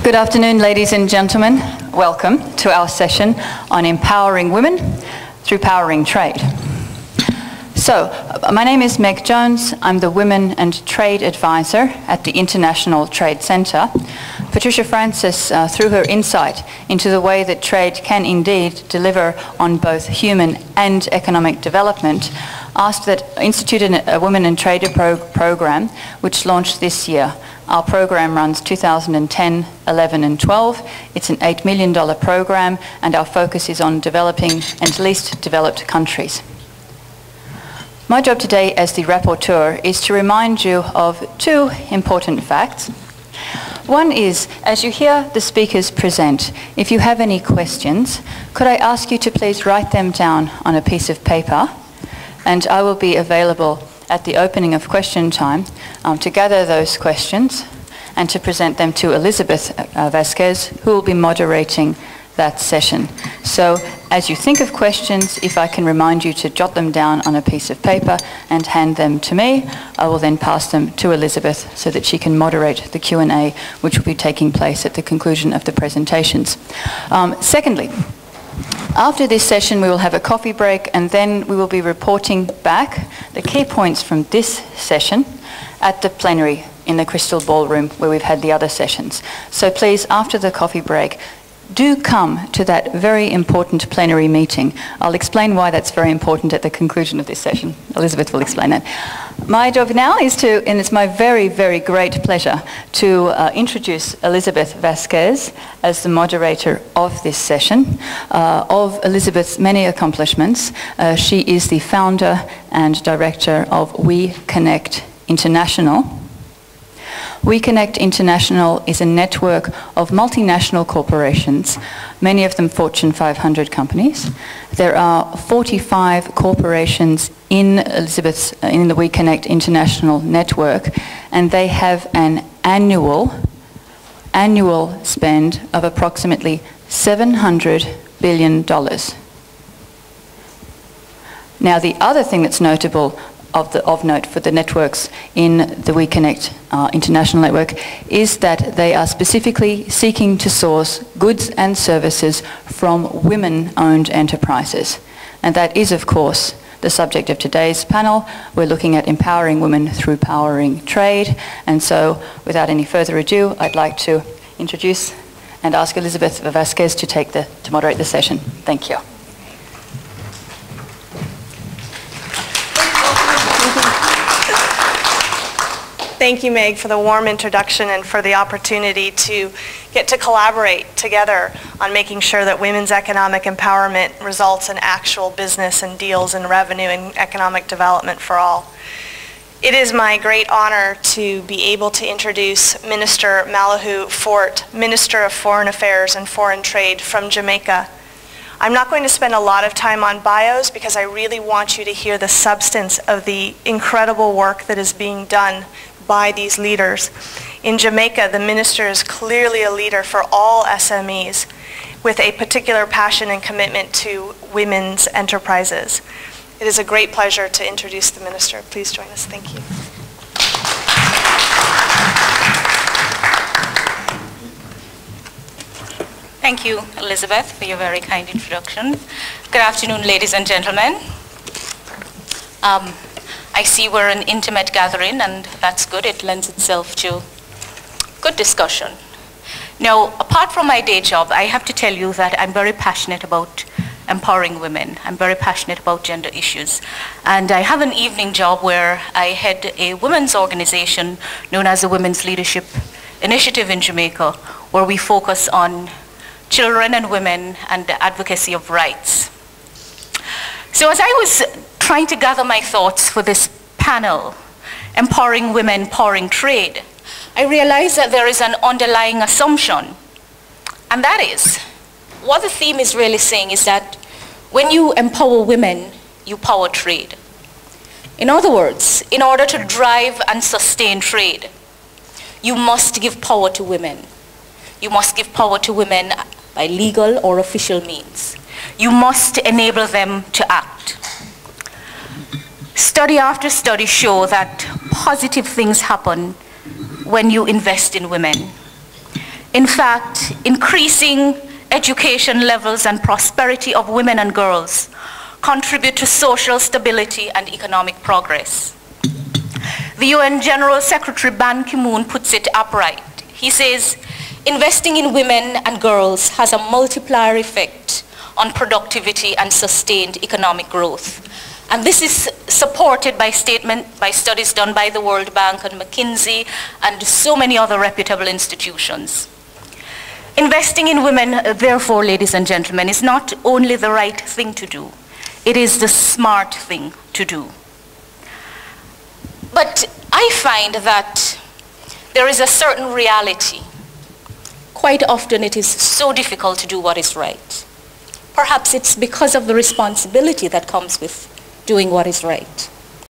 Good afternoon, ladies and gentlemen. Welcome to our session on empowering women through powering trade. So, my name is Meg Jones. I'm the Women and Trade Advisor at the International Trade Centre. Patricia Francis, through her insight into the way that trade can indeed deliver on both human and economic development, instituted a Women and Trader program which launched this year. Our program runs 2010, 11 and 12. It's an $8 million program and our focus is on developing and least developed countries. My job today as the rapporteur is to remind you of two important facts. One is, as you hear the speakers present, if you have any questions, could I ask you to please write them down on a piece of paper, and I will be available at the opening of question time to gather those questions and to present them to Elizabeth Vasquez, who will be moderating that session. So as you think of questions, if I can remind you to jot them down on a piece of paper and hand them to me, I will then pass them to Elizabeth so that she can moderate the Q&A, which will be taking place at the conclusion of the presentations. Secondly, after this session, we will have a coffee break, and then we will be reporting back the key points from this session at the plenary in the Crystal Ballroom where we've had the other sessions. So please, after the coffee break, do come to that very important plenary meeting. I'll explain why that's very important at the conclusion of this session. Elizabeth will explain that. My job now is to, and it's my very, very great pleasure, to introduce Elizabeth Vasquez as the moderator of this session. Of Elizabeth's many accomplishments, she is the founder and director of We Connect International. We Connect International is a network of multinational corporations, many of them Fortune 500 companies. There are 45 corporations in the We Connect International network, and they have an annual spend of approximately $700 billion. Now, the other thing that's notable of note for the networks in the We Connect International Network is that they are specifically seeking to source goods and services from women-owned enterprises. And that is, of course, the subject of today's panel. We're looking at empowering women through powering trade. And so, without any further ado, I'd like to introduce and ask Elizabeth Vasquez to moderate the session. Thank you. Thank you, Meg, for the warm introduction and for the opportunity to get to collaborate together on making sure that women's economic empowerment results in actual business and deals and revenue and economic development for all. It is my great honor to be able to introduce Minister Malahoo Fort, Minister of Foreign Affairs and Foreign Trade from Jamaica. I'm not going to spend a lot of time on bios because I really want you to hear the substance of the incredible work that is being done by these leaders. In Jamaica, the minister is clearly a leader for all SMEs with a particular passion and commitment to women's enterprises. It is a great pleasure to introduce the minister. Please join us. Thank you. Thank you, Elizabeth, for your very kind introduction. Good afternoon, ladies and gentlemen. I see we're an intimate gathering, and that's good. It lends itself to good discussion. Now, apart from my day job, I have to tell you that I'm very passionate about empowering women. I'm very passionate about gender issues. And I have an evening job where I head a women's organization known as the Women's Leadership Initiative in Jamaica, where we focus on children and women and the advocacy of rights. So as I was trying to gather my thoughts for this panel, Empowering Women, Powering Trade, I realized that there is an underlying assumption, and that is, what the theme is really saying is that when you empower women, you power trade. In other words, in order to drive and sustain trade, you must give power to women. You must give power to women by legal or official means. You must enable them to act. Study after study show that positive things happen when you invest in women. In fact, increasing education levels and prosperity of women and girls contribute to social stability and economic progress. The UN General Secretary Ban Ki-moon puts it upright. He says, investing in women and girls has a multiplier effect on productivity and sustained economic growth. And this is supported by studies done by the World Bank and McKinsey and so many other reputable institutions. Investing in women, therefore, ladies and gentlemen, is not only the right thing to do, it is the smart thing to do. But I find that there is a certain reality. Quite often it is so difficult to do what is right. Perhaps it's because of the responsibility that comes with doing what is right.